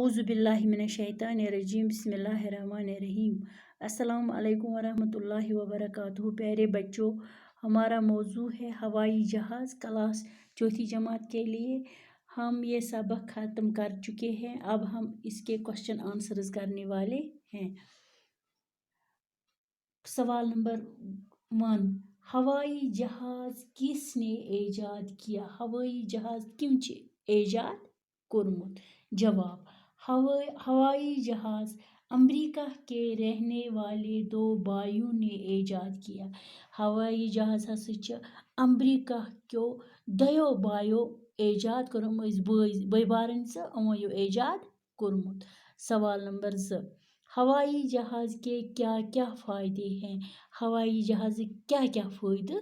औज़ुबिल्लाहिमिनश्शैतानिर्रजीम बिस्मिल्लाहिर्रहमानिर्रहीम। अस्सलाम वालेकुम वरहमतुल्लाहि वबरकातुहू। प्यारे बच्चों, हमारा मौजू है हवाई जहाज़। क्लास चौथी जमात के लिए हम ये सबक ख़त्म कर चुके हैं। अब हम इसके क्वेश्चन आंसर्स करने वाले हैं। सवाल नंबर 1, हवाई जहाज़ किसने ईजाद किया? हवाई जहाज़ किम ईजाद कोरमुत? जवाब, हवाई जहाज़ अमेरिका के रहने वाले 2 भाइयों ने ईजाद किया। हवाई जहाज़ हसा अमेरिका क्यों 2 भाइयों ईजाद कोरमुत। भाई बारन से अमो ईजाद कोरमुत। सवाल नंबर 2, हवाई जहाज़ के क्या क्या फ़ायदे हैं? हवाई जहाज़ क्या क्या फ़ायदे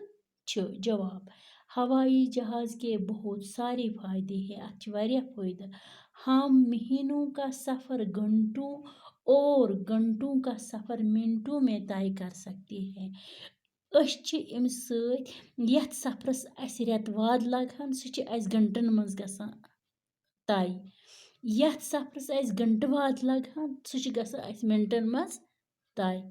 छ? जवाब, हवाई जहाज़ के बहुत सारे फ़ायदे हैं। अच्छे वारिया फ़ायदे। हम महीनों का सफ़र घंटों और घंटों का सफ़र मिनटों में तय कर सकते हैं। अम सत सफ़रस रेत वाद लगन सह घंटन मज गसान तय। यथ सफ़रस घंटे वाद लगन सह मिनटन मज तय।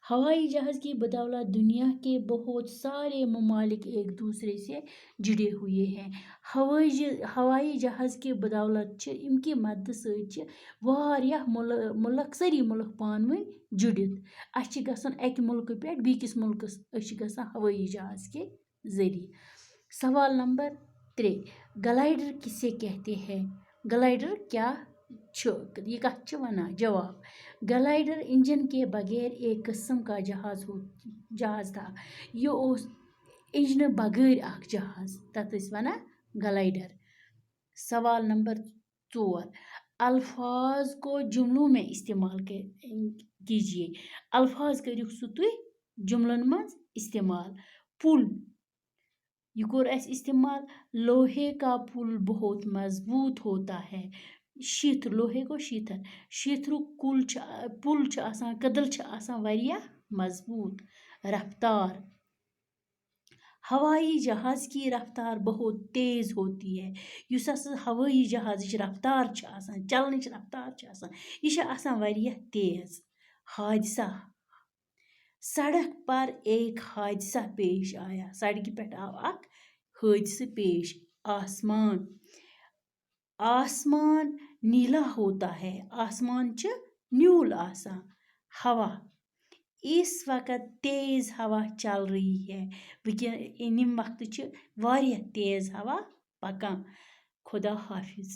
हवाई जहाज़ की बदौलत दुनिया के बहुत सारे ममालिक एक दूसरे से जुड़े हुए हैं। हवाई जहाज़ की बदौलत इनकी मदद से वारिया मुल्क सारी मुल्क पानवे जुड़ित। अस गसान एक मुल्क पे बीकिस मुल्कस गसान हवाई जहाज़ के जरिए। सवाल नंबर 3, ग्लाइडर किसे कहते हैं? ग्लाइडर क्या ये कथ वना? जवाब, ग्लाइडर इंजन के बगैर एक किस्म का जहाज़ था। यह इंजन बगैर अख जहाज़ तथ वना ग्लाइडर। सवाल नंबर 4, अल्फाज को जुमलों में इस्तेमाल कीजिए। अल्फाज करियो सु तुई जुमलन मज इस्तेमाल। पुल, ये कोर अस इस्तेमाल। लोहे का पुल बहुत मजबूत होता है। शीथर, लोहे को शीथर। शीथरु पुल कदल वारिया मजबूत। रफ्तार, हवाई जहाज़ की रफ्तार बहुत तेज़ होती है। युस हवाई जहाज़ रफ्तार चलन रफ्तार यह वारिया तेज़। हादसा, सड़क पर एक हादसा पेश आया। सड़क पे आव अख हादसा पेश। आसमान, आसमान नीला होता है। आसमान न्यूल आसान। हवा, इस वक्त तेज़ हवा चल रही है। निम वक्त वारिया तेज़ हवा पकान। खुदा हाफिज।